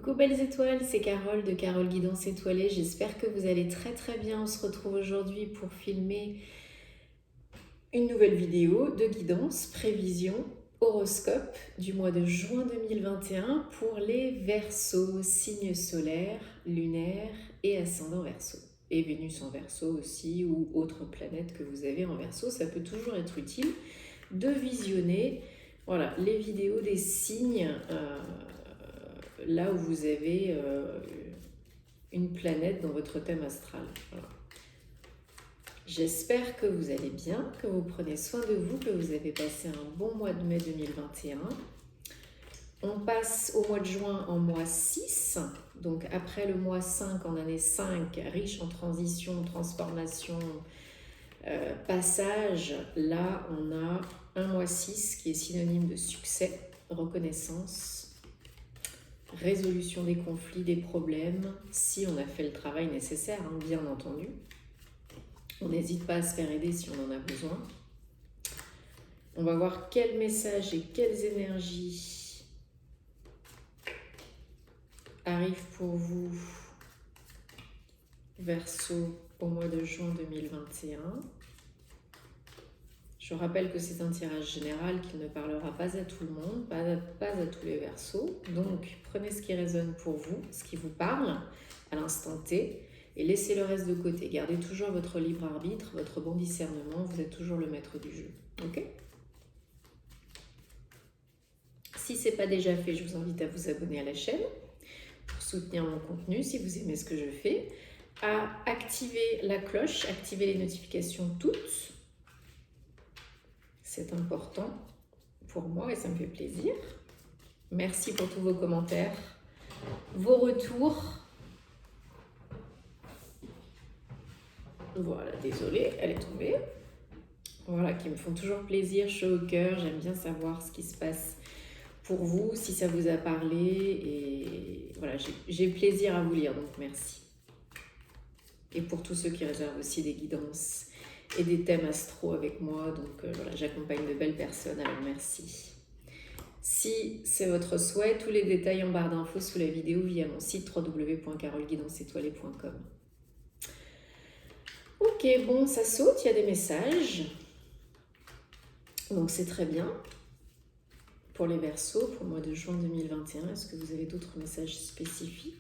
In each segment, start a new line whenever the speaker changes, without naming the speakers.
Coucou belles étoiles, c'est Carole de Carole Guidance Étoilée. J'espère que vous allez très très bien. On se retrouve aujourd'hui pour filmer une nouvelle vidéo de guidance, prévision, horoscope du mois de juin 2021 pour les Verseaux, signes solaires, lunaires et ascendant Verseau. Et Vénus en Verseau aussi, ou autre planète que vous avez en Verseau. Ça peut toujours être utile de visionner voilà, les vidéos des signes là où vous avez une planète dans votre thème astral. Voilà. J'espère que vous allez bien, que vous prenez soin de vous, que vous avez passé un bon mois de mai 2021. On passe au mois de juin en mois 6, donc après le mois 5 en année 5, riche en transition, transformation, passage. Là, on a un mois 6 qui est synonyme de succès, reconnaissance, résolution des conflits, des problèmes, si on a fait le travail nécessaire, hein, bien entendu. On n'hésite pas à se faire aider si on en a besoin. On va voir quels messages et quelles énergies arrivent pour vous, Verseau, au mois de juin 2021. Je rappelle que c'est un tirage général qui ne parlera pas à tout le monde, pas à tous les Verseaux. Donc, prenez ce qui résonne pour vous, ce qui vous parle à l'instant T, et laissez le reste de côté. Gardez toujours votre libre arbitre, votre bon discernement, vous êtes toujours le maître du jeu. Ok ? Si ce n'est pas déjà fait, je vous invite à vous abonner à la chaîne pour soutenir mon contenu si vous aimez ce que je fais, à activer la cloche, activer les notifications toutes. C'est important pour moi et ça me fait plaisir. Merci pour tous vos commentaires, vos retours. Voilà, désolée, elle est tombée. Voilà, qui me font toujours plaisir, chaud au cœur. J'aime bien savoir ce qui se passe pour vous, si ça vous a parlé. Et voilà, j'ai plaisir à vous lire, donc merci. Et pour tous ceux qui réservent aussi des guidances et des thèmes astro avec moi, donc voilà, j'accompagne de belles personnes, alors merci. Si c'est votre souhait, tous les détails en barre d'infos sous la vidéo via mon site www.caroleguidanceétoilée.com. Ok, bon, ça saute, il y a des messages. Donc c'est très bien. Pour les Verseaux, pour le mois de juin 2021, est-ce que vous avez d'autres messages spécifiques ?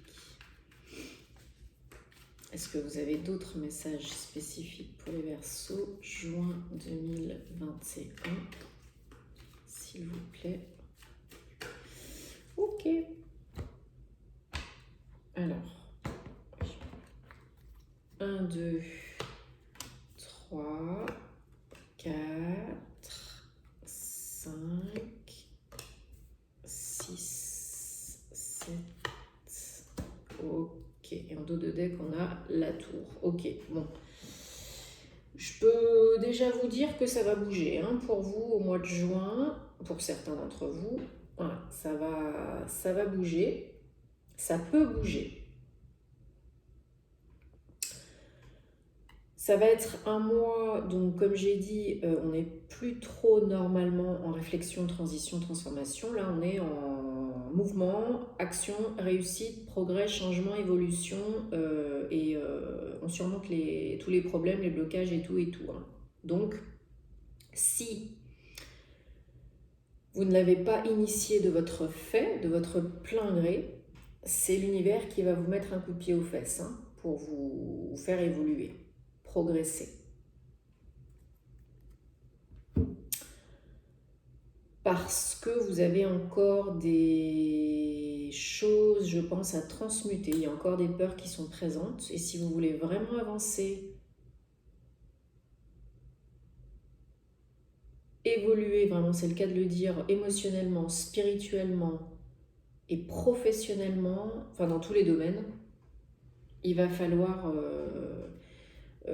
Est-ce que vous avez d'autres messages spécifiques pour les Verseaux, juin 2021, s'il vous plaît. Ok. Alors, 1, 2, 3, 4, 5, 6, 7, ok. Et en dos de deck, on a la tour. Ok, bon. Je peux déjà vous dire que ça va bouger hein, pour vous au mois de juin, pour certains d'entre vous. Voilà, ça va bouger. Ça peut bouger. Ça va être un mois, donc comme j'ai dit, on n'est plus trop normalement en réflexion, transition, transformation. Là, on est en mouvement, action, réussite, progrès, changement, évolution, et on surmonte tous les problèmes, les blocages et tout. Hein. Donc, si vous ne l'avez pas initié de votre fait, de votre plein gré, c'est l'univers qui va vous mettre un coup de pied aux fesses hein, pour vous faire évoluer. Progresser. Parce que vous avez encore des choses, je pense, à transmuter. Il y a encore des peurs qui sont présentes. Et si vous voulez vraiment avancer, évoluer, vraiment, c'est le cas de le dire, émotionnellement, spirituellement et professionnellement, enfin dans tous les domaines, il va falloir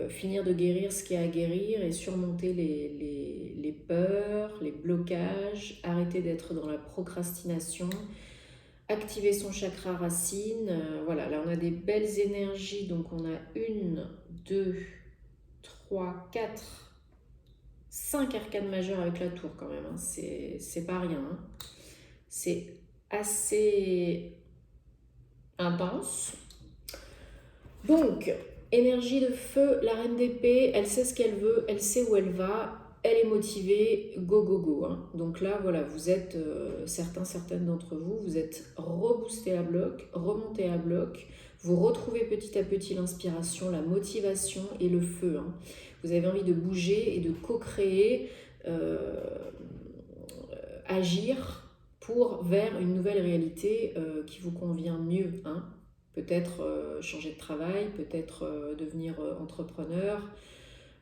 finir de guérir ce qu'il y a à guérir et surmonter les peurs, les blocages, arrêter d'être dans la procrastination, activer son chakra racine. Voilà, là on a des belles énergies, donc on a 1, 2, 3, 4, 5 arcanes majeures avec la tour quand même, hein. C'est pas rien. Hein. C'est assez intense. Donc, énergie de feu, la reine d'épée, elle sait ce qu'elle veut, elle sait où elle va, elle est motivée, go go go. Hein. Donc là, voilà, vous êtes, certaines d'entre vous, vous êtes reboostés à bloc, remontés à bloc, vous retrouvez petit à petit l'inspiration, la motivation et le feu. Hein. Vous avez envie de bouger et de co-créer, agir vers une nouvelle réalité qui vous convient mieux. Hein. Peut-être changer de travail, peut-être devenir entrepreneur,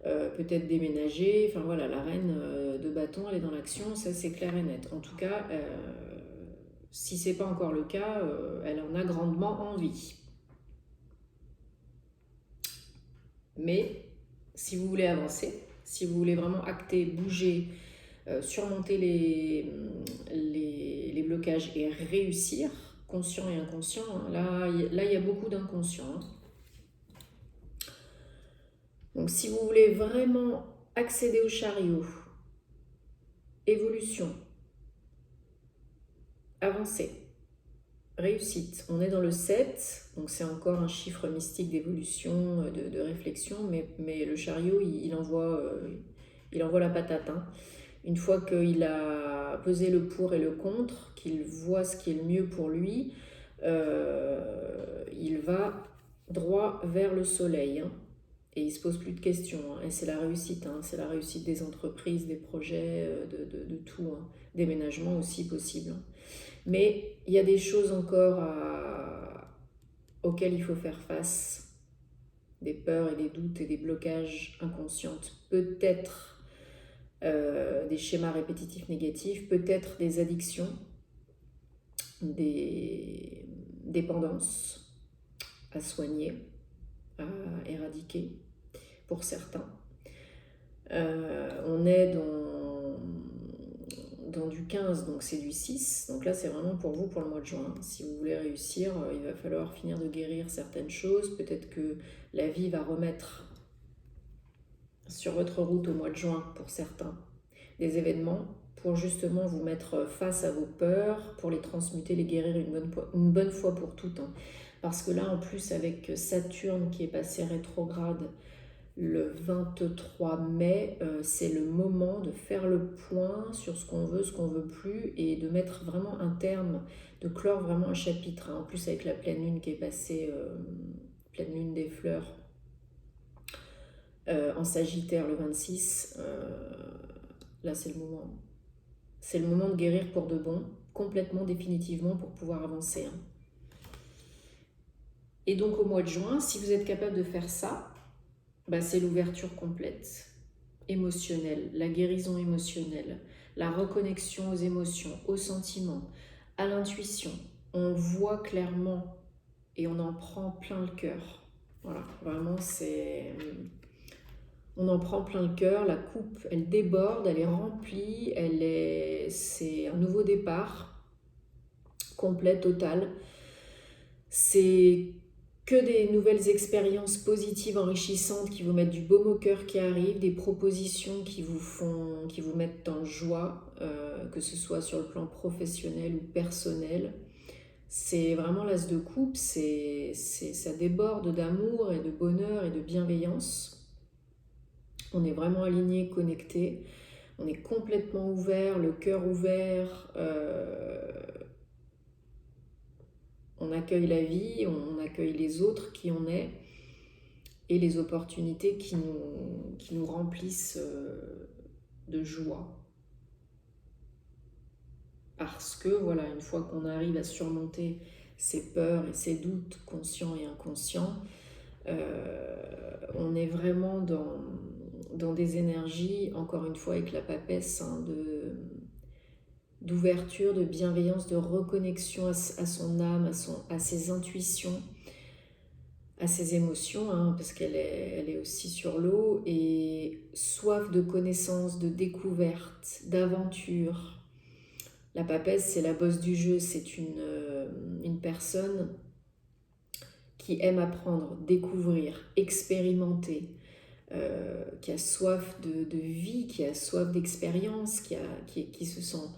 peut-être déménager. Enfin voilà, la reine de bâton, elle est dans l'action, ça c'est clair et net. En tout cas, si c'est pas encore le cas, elle en a grandement envie. Mais si vous voulez avancer, si vous voulez vraiment acter, bouger, surmonter les blocages et réussir, conscient et inconscient, hein, là il y a beaucoup d'inconscient. Hein. Donc si vous voulez vraiment accéder au chariot, évolution, avancer, réussite, on est dans le 7, donc c'est encore un chiffre mystique d'évolution, de réflexion, mais le chariot il envoie la patate. Hein. Une fois qu'il a pesé le pour et le contre, qu'il voit ce qui est le mieux pour lui, il va droit vers le soleil. Hein. Et il ne se pose plus de questions. Hein. Et c'est la réussite. Hein. C'est la réussite des entreprises, des projets, de tout. Hein. Déménagement aussi possible. Hein. Mais il y a des choses encore auxquelles il faut faire face. Des peurs et des doutes et des blocages inconscients. Peut-être des schémas répétitifs négatifs, peut-être des addictions, des dépendances à soigner, à éradiquer pour certains. On est dans du 15, donc c'est du 6. Donc là, c'est vraiment pour vous pour le mois de juin. Si vous voulez réussir, il va falloir finir de guérir certaines choses. Peut-être que la vie va remettre sur votre route au mois de juin pour certains des événements pour justement vous mettre face à vos peurs, pour les transmuter, les guérir une bonne fois pour toutes. Hein. Parce que là, en plus, avec Saturne qui est passé rétrograde le 23 mai, c'est le moment de faire le point sur ce qu'on veut plus, et de mettre vraiment un terme, de clore vraiment un chapitre. Hein. En plus, avec la pleine lune qui est passée, pleine lune des fleurs, en Sagittaire le 26, là c'est le moment. C'est le moment de guérir pour de bon, complètement, définitivement, pour pouvoir avancer. Hein. Et donc au mois de juin, si vous êtes capable de faire ça, bah, c'est l'ouverture complète, émotionnelle, la guérison émotionnelle, la reconnexion aux émotions, aux sentiments, à l'intuition. On voit clairement et on en prend plein le cœur. Voilà, vraiment c'est... On en prend plein le cœur, la coupe, elle déborde, elle est remplie, c'est un nouveau départ, complet, total. C'est que des nouvelles expériences positives, enrichissantes, qui vous mettent du baume au cœur qui arrive, des propositions qui vous mettent en joie, que ce soit sur le plan professionnel ou personnel. C'est vraiment l'as de coupe, ça déborde d'amour et de bonheur et de bienveillance. On est vraiment aligné, connecté, on est complètement ouvert, le cœur ouvert, on accueille la vie, on accueille les autres qui on est, et les opportunités qui nous remplissent de joie. Parce que voilà, une fois qu'on arrive à surmonter ces peurs et ces doutes conscients et inconscients, on est vraiment dans des énergies, encore une fois avec la papesse, hein, d'ouverture, de bienveillance, de reconnexion à son âme, à ses intuitions, à ses émotions, hein, parce qu'elle est aussi sur l'eau, et soif de connaissance, de découverte, d'aventure. La papesse, c'est la bosse du jeu, c'est une personne qui aime apprendre, découvrir, expérimenter, qui a soif de vie, qui a soif d'expérience, qui se sent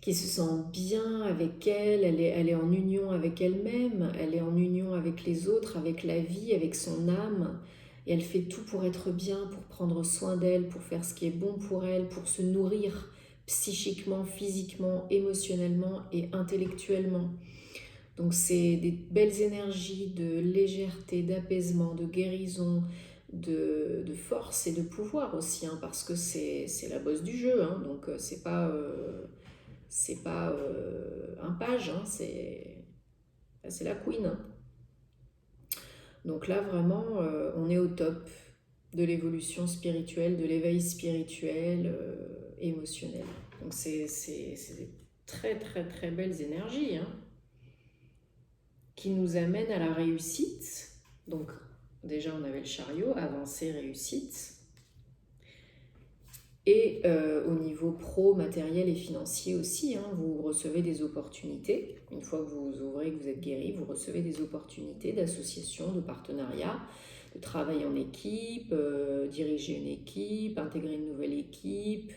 qui se sent bien avec elle est en union avec elle-même, elle est en union avec les autres, avec la vie, avec son âme, et elle fait tout pour être bien, pour prendre soin d'elle, pour faire ce qui est bon pour elle, pour se nourrir psychiquement, physiquement, émotionnellement et intellectuellement. Donc c'est des belles énergies de légèreté, d'apaisement, de guérison, de force et de pouvoir aussi, hein, parce que c'est la boss du jeu, hein, donc c'est pas un page, hein, c'est la queen, hein. Donc là vraiment on est au top de l'évolution spirituelle, de l'éveil spirituel, émotionnel. Donc c'est des très très très belles énergies, hein, qui nous amènent à la réussite. Donc déjà on avait le chariot, avancée, réussite. Et au niveau pro, matériel et financier aussi, hein, vous recevez des opportunités. Une fois que vous ouvrez, que vous êtes guéri, vous recevez des opportunités d'association, de partenariat, de travail en équipe, diriger une équipe, intégrer une nouvelle équipe,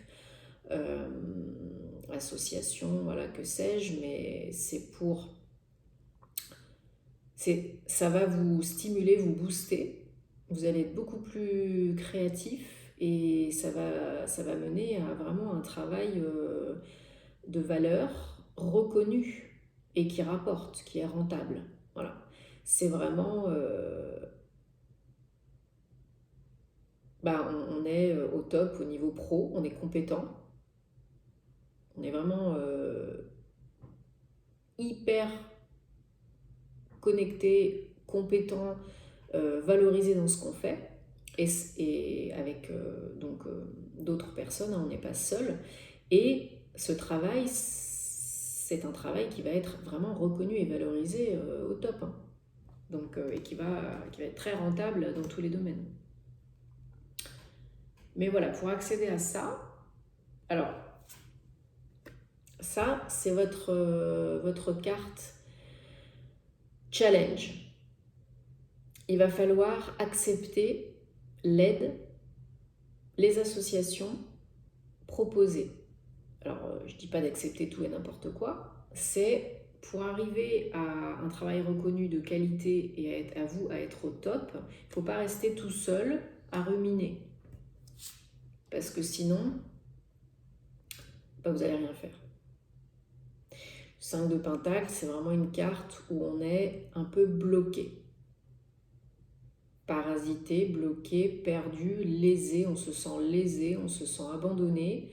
association, voilà, que sais-je, mais ça va vous stimuler, vous booster. Vous allez être beaucoup plus créatif et ça va mener à vraiment un travail de valeur reconnu et qui rapporte, qui est rentable. Voilà. C'est vraiment... on est au top au niveau pro, on est compétent, on est vraiment hyper connecté, compétent, valorisé dans ce qu'on fait. Et avec d'autres personnes, hein, on n'est pas seul. Et ce travail, c'est un travail qui va être vraiment reconnu et valorisé au top, hein. Donc, et qui va être très rentable dans tous les domaines. Mais voilà, pour accéder à ça, alors, ça, c'est votre carte challenge. Il va falloir accepter l'aide, les associations proposées. Alors, je ne dis pas d'accepter tout et n'importe quoi, c'est pour arriver à un travail reconnu de qualité et à vous à être au top, il ne faut pas rester tout seul à ruminer. Parce que sinon, vous n'allez rien faire. 5 de Pentacle, c'est vraiment une carte où on est un peu bloqué. Parasité, bloqué, perdu, lésé, on se sent lésé, on se sent abandonné.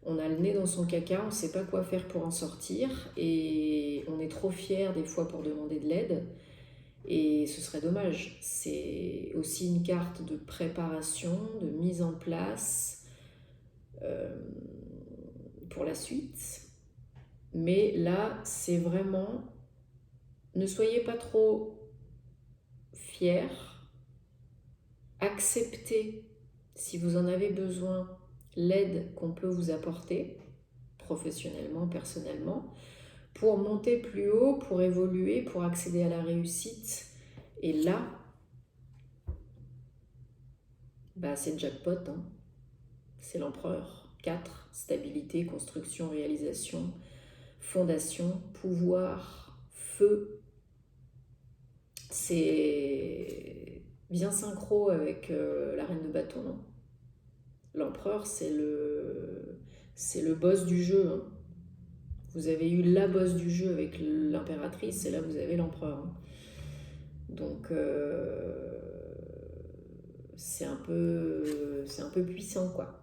On a le nez dans son caca, on ne sait pas quoi faire pour en sortir et on est trop fier des fois pour demander de l'aide et ce serait dommage. C'est aussi une carte de préparation, de mise en place pour la suite. Mais là, c'est vraiment, ne soyez pas trop fiers, acceptez si vous en avez besoin l'aide qu'on peut vous apporter, professionnellement, personnellement, pour monter plus haut, pour évoluer, pour accéder à la réussite. Et là, c'est jackpot, hein. C'est l'empereur. 4, stabilité, construction, réalisation, fondation, pouvoir, feu. C'est bien synchro avec la reine de bâton, non? L'empereur, c'est le boss du jeu, hein. Vous avez eu la boss du jeu avec l'impératrice, et là vous avez l'empereur, hein. Donc c'est un peu puissant, quoi.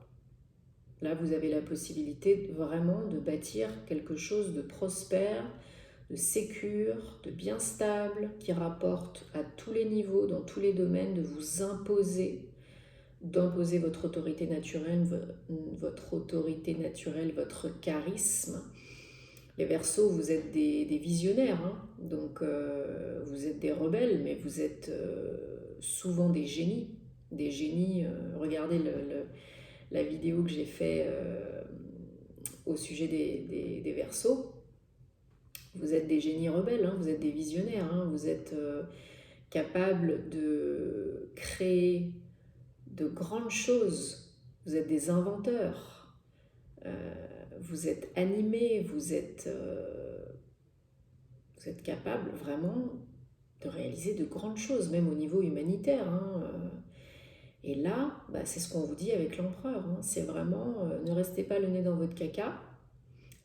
Là vous avez la possibilité vraiment de bâtir quelque chose de prospère, de sécure, de bien stable, qui rapporte à tous les niveaux, dans tous les domaines, de vous imposer, d'imposer votre autorité naturelle, votre charisme. Les Verseaux, vous êtes des visionnaires, hein. Donc vous êtes des rebelles, mais vous êtes souvent des génies. Regardez la vidéo que j'ai faite au sujet des Verseaux. Vous êtes des génies rebelles, hein, vous êtes des visionnaires, hein, vous êtes capables de créer de grandes choses, vous êtes des inventeurs. vous êtes animé, vous êtes capable vraiment de réaliser de grandes choses, même au niveau humanitaire. Hein. Et là, bah, c'est ce qu'on vous dit avec l'empereur. Hein. C'est vraiment, ne restez pas le nez dans votre caca.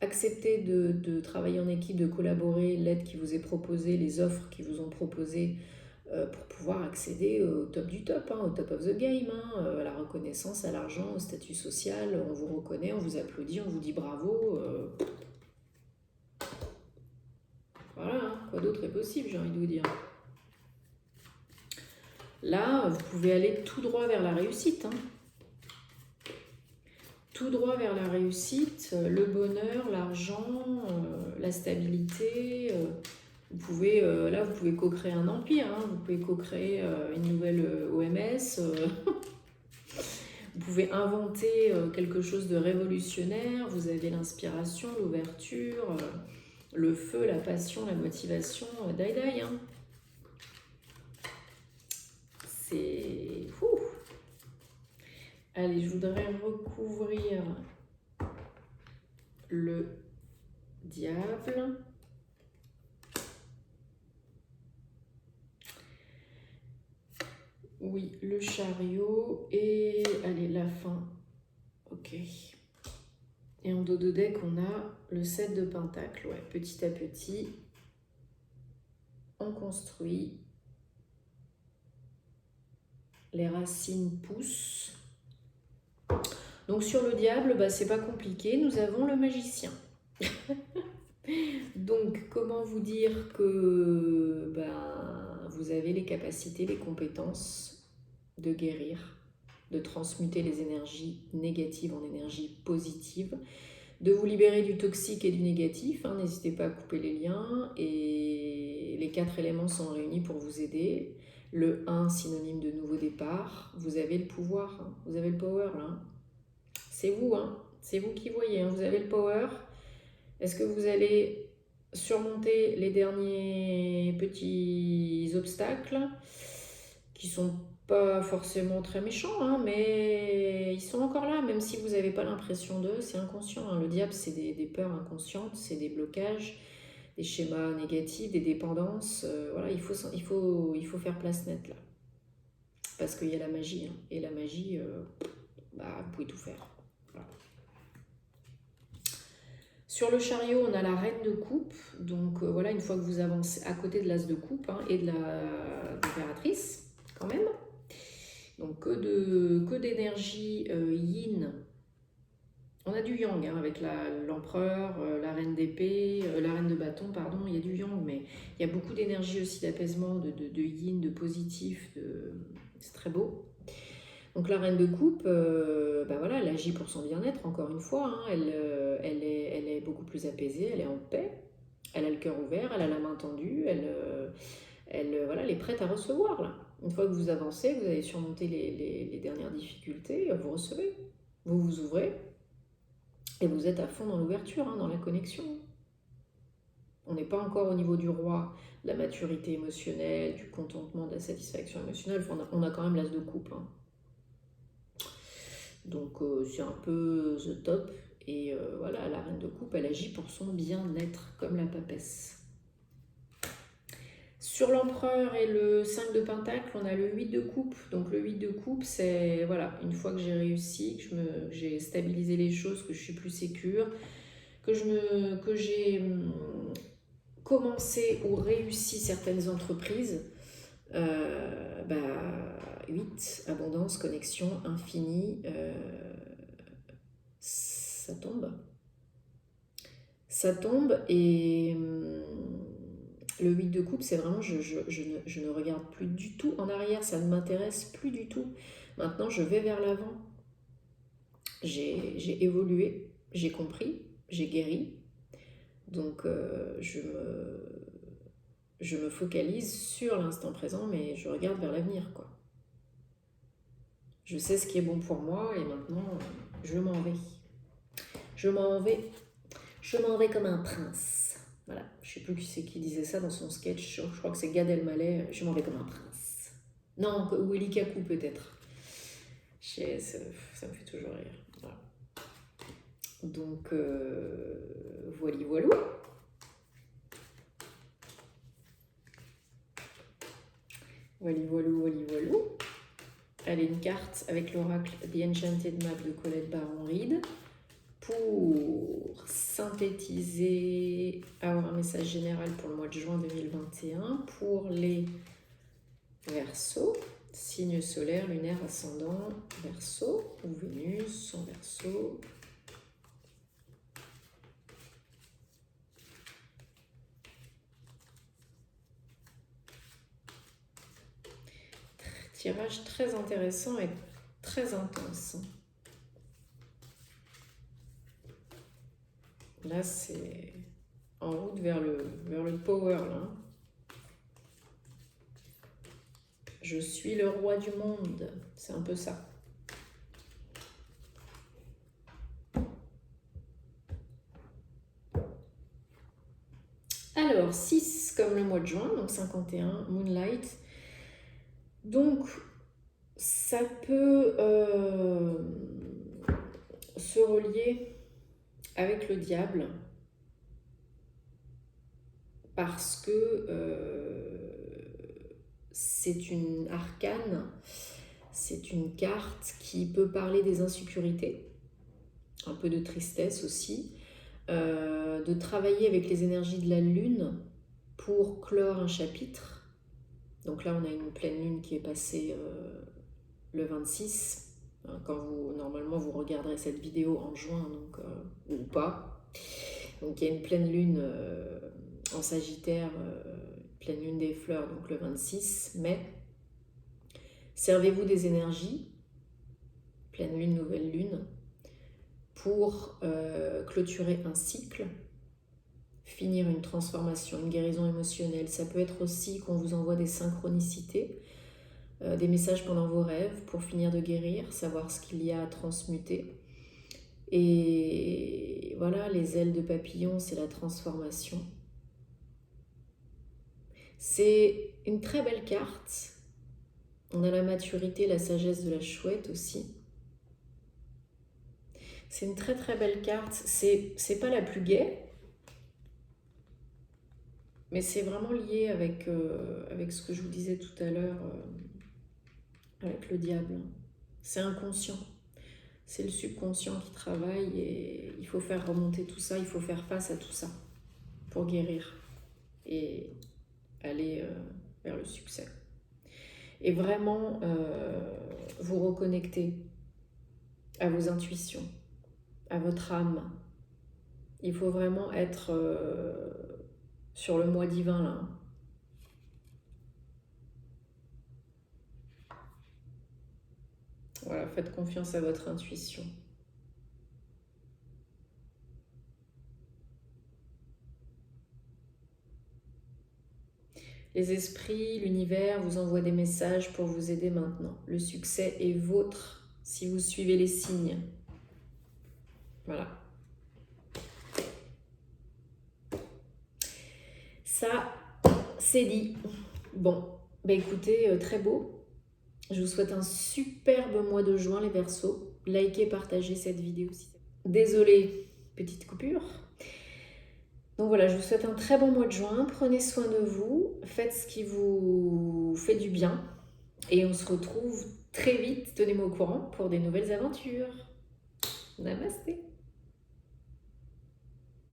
Acceptez de travailler en équipe, de collaborer, l'aide qui vous est proposée, les offres qui vous ont proposées pour pouvoir accéder au top du top, hein, au top of the game, hein, à la reconnaissance, à l'argent, au statut social. On vous reconnaît, on vous applaudit, on vous dit bravo. Voilà, hein, quoi d'autre est possible, j'ai envie de vous dire. Là, vous pouvez aller tout droit vers la réussite. Hein. Tout droit vers la réussite, le bonheur, l'argent, la stabilité. Vous pouvez, là, vous pouvez co-créer un empire. Hein. Vous pouvez co-créer une nouvelle OMS. Vous pouvez inventer quelque chose de révolutionnaire. Vous avez l'inspiration, l'ouverture, le feu, la passion, la motivation. Die. Hein. C'est fou. Allez, je voudrais recouvrir le diable. Oui, le chariot et allez, la fin. Ok. Et en dos de deck, on a le 7 de pentacle. Ouais, petit à petit, on construit. Les racines poussent. Donc sur le diable, bah, c'est pas compliqué, nous avons le magicien. Donc comment vous dire que vous avez les capacités, les compétences de guérir, de transmuter les énergies négatives en énergies positives, de vous libérer du toxique et du négatif. Hein, n'hésitez pas à couper les liens et les 4 éléments sont réunis pour vous aider. Le 1, synonyme de nouveau départ. Vous avez le pouvoir, hein, vous avez le power là. C'est vous, hein, c'est vous qui voyez, hein, vous avez le power. Est-ce que vous allez surmonter les derniers petits obstacles qui sont pas forcément très méchants, hein, mais ils sont encore là, même si vous n'avez pas l'impression d'eux, c'est inconscient. Hein. Le diable, c'est des peurs inconscientes, c'est des blocages, des schémas négatifs, des dépendances. Voilà, il faut faire place nette là. Parce qu'il y a la magie, hein, et la magie, vous pouvez tout faire. Voilà. Sur le chariot, on a la reine de coupe. Donc voilà, une fois que vous avancez à côté de l'as de coupe, hein, et de l'impératrice, quand même. Donc que d'énergie yin. On a du yang, hein, avec l'empereur, la reine d'épée, la reine de bâton, pardon. Il y a du yang, mais il y a beaucoup d'énergie aussi d'apaisement, de yin, de positif. C'est très beau. Donc la reine de coupe, voilà, elle agit pour son bien-être, encore une fois. Hein, elle est beaucoup plus apaisée, elle est en paix, elle a le cœur ouvert, elle a la main tendue, voilà, elle est prête à recevoir. Là. Une fois que vous avancez, vous avez surmonté les dernières difficultés, vous recevez, vous vous ouvrez, et vous êtes à fond dans l'ouverture, hein, dans la connexion. On n'est pas encore au niveau du roi, de la maturité émotionnelle, du contentement, de la satisfaction émotionnelle. Enfin, on a quand même l'as de coupe. Hein. Donc c'est un peu the top. Et voilà, la reine de coupe, elle agit pour son bien-être, comme la papesse. Sur l'empereur et le 5 de pentacle, on a le 8 de coupe. Donc le 8 de coupe, c'est, voilà, une fois que j'ai réussi, que j'ai stabilisé les choses, que je suis plus sécure, que j'ai commencé ou réussi certaines entreprises, 8, abondance, connexion, infini, ça tombe. Ça tombe et le 8 de coupe, c'est vraiment, je ne regarde plus du tout en arrière, ça ne m'intéresse plus du tout. Maintenant, je vais vers l'avant. J'ai évolué, j'ai compris, j'ai guéri. Donc, je me focalise sur l'instant présent, mais je regarde vers l'avenir, quoi. Je sais ce qui est bon pour moi et maintenant, je m'en vais. Je m'en vais comme un prince. Voilà, je sais plus qui c'est qui disait ça dans son sketch, je crois que c'est Gad Elmaleh, je m'en vais comme un prince. Non, ou Eli Kaku peut-être. Ça me fait toujours rire. Voilà. Donc, voilà, voilà. Voilà, voilà, voilà, voilà. Allez, une carte avec l'oracle The Enchanted Map de Colette Baron-Reid pour synthétiser, avoir un message général pour le mois de juin 2021 pour les Verseaux, signe solaire, lunaire, ascendant, Verseau ou Vénus en Verseau. Tirage très intéressant et très intense. Là, c'est en route vers le power, là. Je suis le roi du monde. C'est un peu ça. Alors, 6 comme le mois de juin, donc 51, Moonlight. Donc, ça peut se relier avec le diable parce que c'est une arcane, c'est une carte qui peut parler des insécurités, un peu de tristesse aussi, de travailler avec les énergies de la lune pour clore un chapitre. Donc là, on a une pleine lune qui est passée le 26, quand normalement vous regarderez cette vidéo en juin, donc, ou pas. Donc il y a une pleine lune en Sagittaire, pleine lune des fleurs, donc le 26 mai. Servez-vous des énergies, pleine lune, nouvelle lune, pour clôturer un cycle, finir une transformation, une guérison émotionnelle. Ça peut être aussi qu'on vous envoie des synchronicités, des messages pendant vos rêves pour finir de guérir, savoir ce qu'il y a à transmuter. Et voilà, les ailes de papillon, c'est la transformation. C'est une très belle carte. On a la maturité, la sagesse de la chouette aussi. C'est une très très belle carte. C'est pas la plus gaie, mais c'est vraiment lié avec ce que je vous disais tout à l'heure, avec le diable. C'est inconscient. C'est le subconscient qui travaille et il faut faire remonter tout ça, il faut faire face à tout ça pour guérir et aller vers le succès. Et vraiment vous reconnecter à vos intuitions, à votre âme. Il faut vraiment être sur le moi divin là. Voilà, faites confiance à votre intuition. Les esprits, l'univers vous envoient des messages pour vous aider maintenant. Le succès est vôtre si vous suivez les signes. Voilà. Ça, c'est dit. Bon, bah écoutez, très beau. Je vous souhaite un superbe mois de juin, les Verseaux. Likez, partagez cette vidéo. Désolée, petite coupure. Donc voilà, je vous souhaite un très bon mois de juin. Prenez soin de vous. Faites ce qui vous fait du bien. Et on se retrouve très vite. Tenez-moi au courant pour des nouvelles aventures. Namasté.